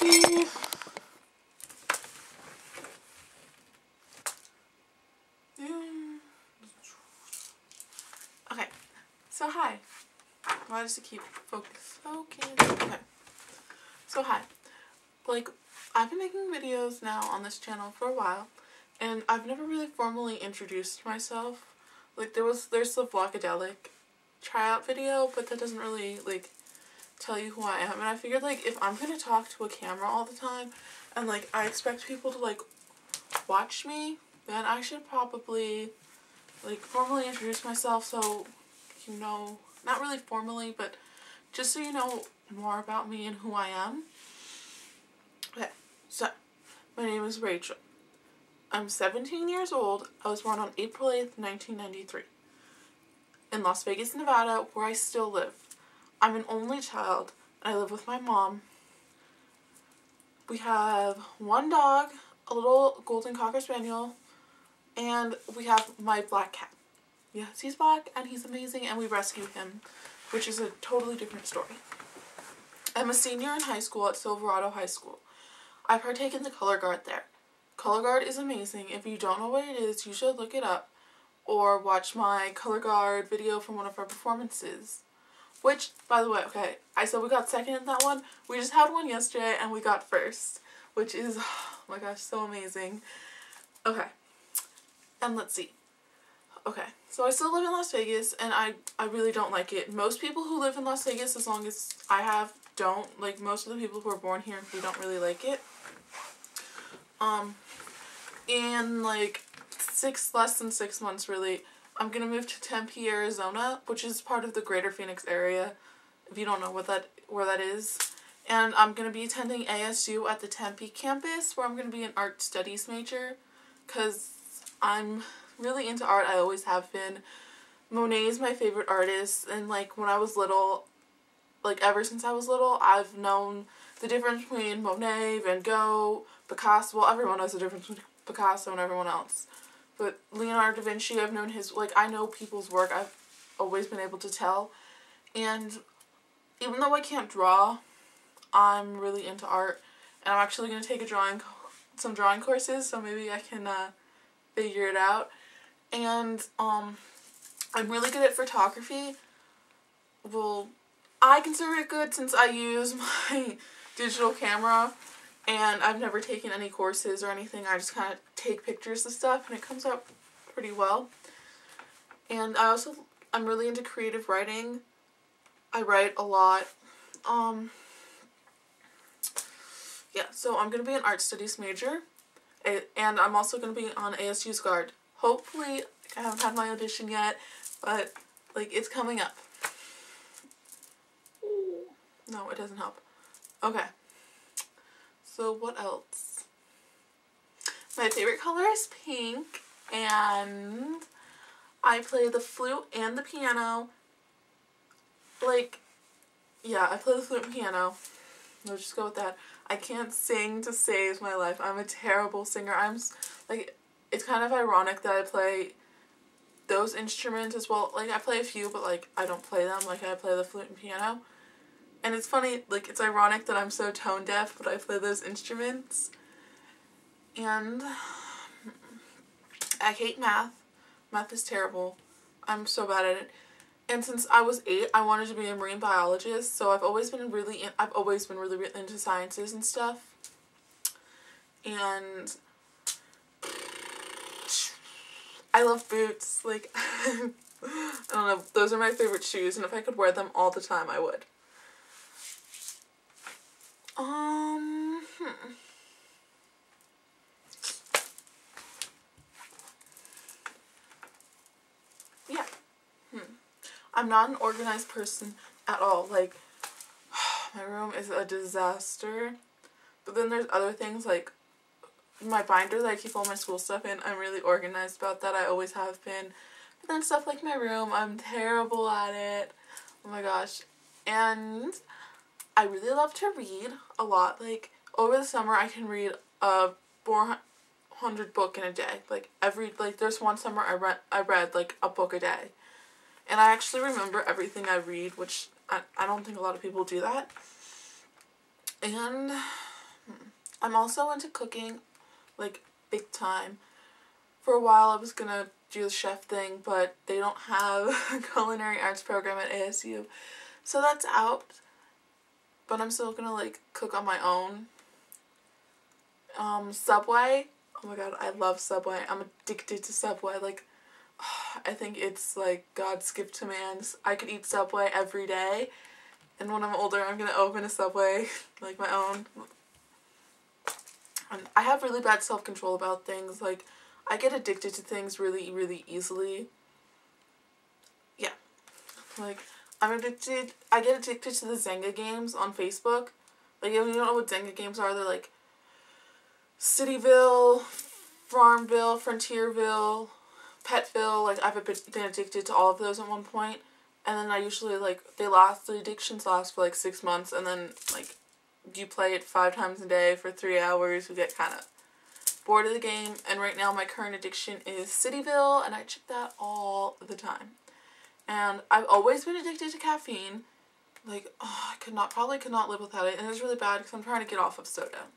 Okay, so hi. Why does it keep focus? Okay. So hi. Like, I've been making videos now on this channel for a while, and I've never really formally introduced myself. Like, there's the Vlogadelic tryout video, but that doesn't really, like, tell you who I am. And I figured, like, if I'm gonna talk to a camera all the time, and, like, I expect people to, like, watch me, then I should probably, like, formally introduce myself so you know, not really formally, but just so you know more about me and who I am. Okay, so, my name is Rachel. I'm 17 years old. I was born on April 8th, 1993. In Las Vegas, Nevada, where I still live. I'm an only child, and I live with my mom. We have one dog, a little golden cocker spaniel, and we have my black cat. Yes, he's black, and he's amazing, and we rescue him, which is a totally different story. I'm a senior in high school at Silverado High School. I partake in the color guard there. Color guard is amazing. If you don't know what it is, you should look it up, or watch my color guard video from one of our performances. Which, by the way, okay, I said we got second in that one. We just had one yesterday, and we got first, which is, oh my gosh, so amazing. Okay, and let's see. Okay, so I still live in Las Vegas, and I really don't like it. Most people who live in Las Vegas, as long as I have, don't. Like, most of the people who are born here, we don't really like it. In, like, less than 6 months, really, I'm gonna move to Tempe, Arizona, which is part of the greater Phoenix area, if you don't know where that is. And I'm gonna be attending ASU at the Tempe campus, where I'm gonna be an art studies major, because I'm really into art. I always have been. Monet is my favorite artist, and like when I was little, like ever since I was little, I've known the difference between Monet, Van Gogh, Picasso. Well, everyone knows the difference between Picasso and everyone else. But Leonardo da Vinci, I've known his, like, I know people's work. I've always been able to tell. And even though I can't draw, I'm really into art. And I'm actually going to take some drawing courses, so maybe I can figure it out. And I'm really good at photography. Well, I consider it good since I use my digital camera, and I've never taken any courses or anything. I just kind of take pictures of stuff, and it comes out pretty well. And I'm really into creative writing. I write a lot. Yeah, so I'm going to be an art studies major, and I'm also going to be on ASU's guard. Hopefully, I haven't had my audition yet, but, like, it's coming up. No, it doesn't help. Okay. So, what else? My favorite color is pink, and I play the flute and the piano. Like, yeah, I play the flute and piano. Let's just go with that. I can't sing to save my life. I'm a terrible singer. Like, it's kind of ironic that I play those instruments as well. Like, I play a few, but, like, I don't play them. Like, I play the flute and piano. And it's funny, like, it's ironic that I'm so tone deaf, but I play those instruments. And I hate math. Math is terrible. I'm so bad at it. And since I was 8, I wanted to be a marine biologist, so I've always been really into sciences and stuff. And I love boots. Like, I don't know, those are my favorite shoes, and if I could wear them all the time, I would. Yeah. I'm not an organized person at all. Like, my room is a disaster. But then there's other things, like my binder that I keep all my school stuff in. I'm really organized about that. I always have been. But then stuff like my room, I'm terrible at it. Oh my gosh. And I really love to read a lot. Like, over the summer, I can read a 400 book in a day. Like, there's one summer I read, like, a book a day. And I actually remember everything I read, which I don't think a lot of people do that. And I'm also into cooking, like, big time. For a while I was gonna do the chef thing, but they don't have a culinary arts program at ASU, so that's out. But I'm still gonna, like, cook on my own. Subway. Oh my god, I love Subway. I'm addicted to Subway. Like, I think it's like God's gift to man. I could eat Subway every day, and when I'm older I'm gonna open a Subway, like my own. And I have really bad self-control about things. Like, I get addicted to things really, really easily. Yeah. Like, I get addicted to the Zynga games on Facebook. Like, if you don't know what Zynga games are, they're like Cityville, Farmville, Frontierville, Petville. Like, I've been addicted to all of those at one point. And then I usually, like, the addictions last for like 6 months, and then, like, you play it 5 times a day for 3 hours, you get kind of bored of the game. And right now my current addiction is Cityville, and I check that all the time. And I've always been addicted to caffeine. Like, oh, probably could not live without it, and it's really bad because I'm trying to get off of soda.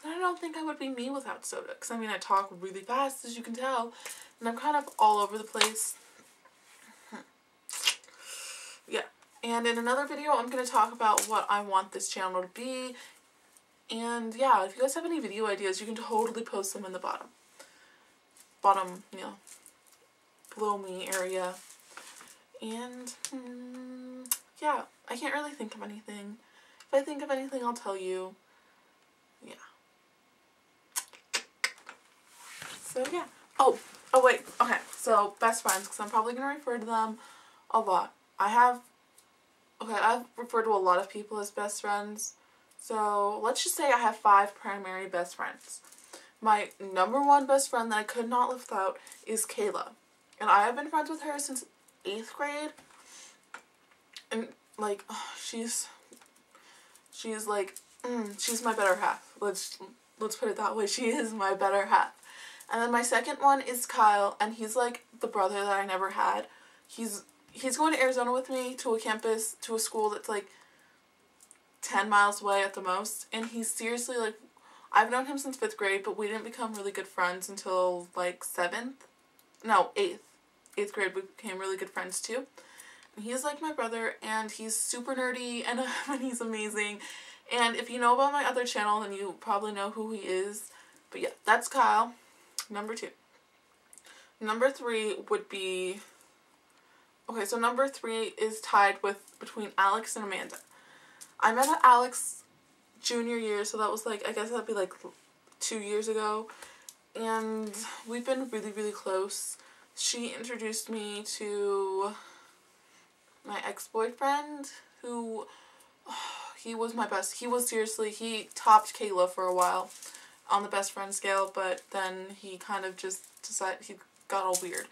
But I don't think I would be me without soda, because I mean, I talk really fast, as you can tell, and I'm kind of all over the place. Yeah. And in another video, I'm going to talk about what I want this channel to be. And yeah, if you guys have any video ideas, you can totally post them in the bottom, you know, below me area. And yeah, I can't really think of anything. If I think of anything, I'll tell you. Yeah. So yeah. Oh wait. Okay. So best friends, because I'm probably going to refer to them a lot. I've referred to a lot of people as best friends. So let's just say I have 5 primary best friends. My number 1 best friend that I could not live without is Kayla. And I have been friends with her since 8th grade. And, like, she's like, she's my better half. Let's put it that way. She is my better half. And then my second one is Kyle, and he's like the brother that I never had. He's going to Arizona with me to a school that's like 10 miles away at the most. And he's seriously, like, I've known him since 5th grade, but we didn't become really good friends until like 8th grade. We became really good friends too. And he's like my brother, and he's super nerdy, and he's amazing. And if you know about my other channel, then you probably know who he is. But yeah, that's Kyle. Number 2. Number 3 would be... Okay, so number 3 is tied between Alex and Amanda. I met Alex junior year, so that was like, I guess that'd be like 2 years ago. And we've been really, really close. She introduced me to my ex-boyfriend, who, he was my best. He topped Kayla for a while on the best friend scale, but then he kind of just decided, he got all weird.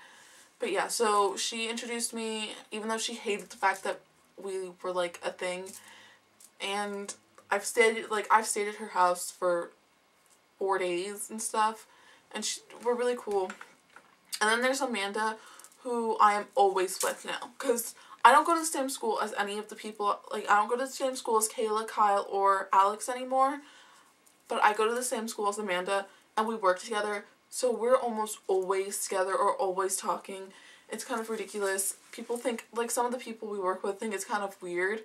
But yeah, so she introduced me, even though she hated the fact that we were like a thing. And I've stayed at her house for 4 days and stuff, and we're really cool. And then there's Amanda, who I am always with now, because I don't go to the same school as any of the people, like, I don't go to the same school as Kayla, Kyle, or Alex anymore, but I go to the same school as Amanda, and we work together, so we're almost always together or always talking. It's kind of ridiculous. People think, like, some of the people we work with think it's kind of weird,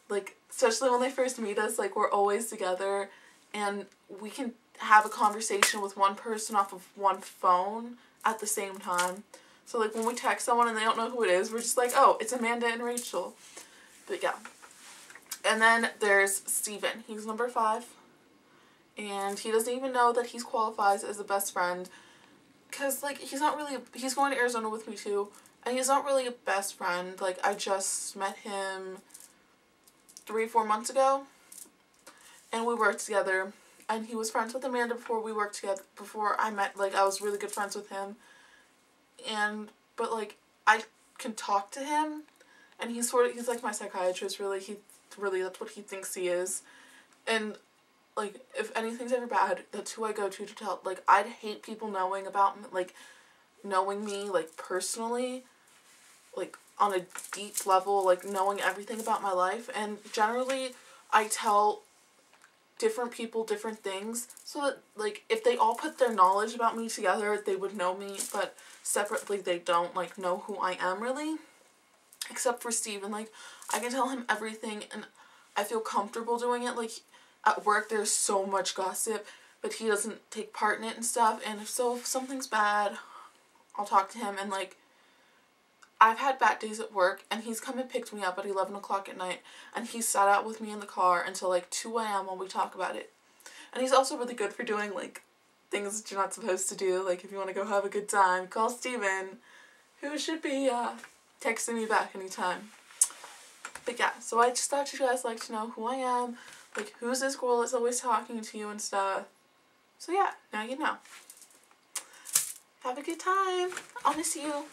like, especially when they first meet us, like, we're always together, and we can have a conversation with one person off of one phone at the same time. So, like, when we text someone and they don't know who it is, we're just like, oh, it's Amanda and Rachel. But yeah. And then there's Steven. He's number 5. And he doesn't even know that he qualifies as a best friend. Because, like, he's going to Arizona with me too. And he's not really a best friend. Like, I just met him 3-4 months ago. And we worked together. And he was friends with Amanda before we worked together. Before I met, like, I was really good friends with him. But, like, I can talk to him. And he's like my psychiatrist, really. That's what he thinks he is. And, like, if anything's ever bad, that's who I go to tell. Like, I'd hate people knowing about me, like, knowing me, like, personally, like, on a deep level, like, knowing everything about my life. And generally, I tell different people, different things, so that, like, if they all put their knowledge about me together, they would know me, but separately they don't, like, know who I am really, except for Steven. Like, I can tell him everything, and I feel comfortable doing it. Like, at work, there's so much gossip, but he doesn't take part in it and stuff, and if something's bad, I'll talk to him, and, like, I've had bad days at work, and he's come and picked me up at 11 o'clock at night, and he sat out with me in the car until, like, 2 a.m. while we talk about it. And he's also really good for doing, like, things that you're not supposed to do. Like, if you want to go have a good time, call Steven, who should be, texting me back anytime. But yeah, so I just thought you guys like to know who I am, like, who's this girl that's always talking to you and stuff. So yeah, now you know. Have a good time. I'll miss you.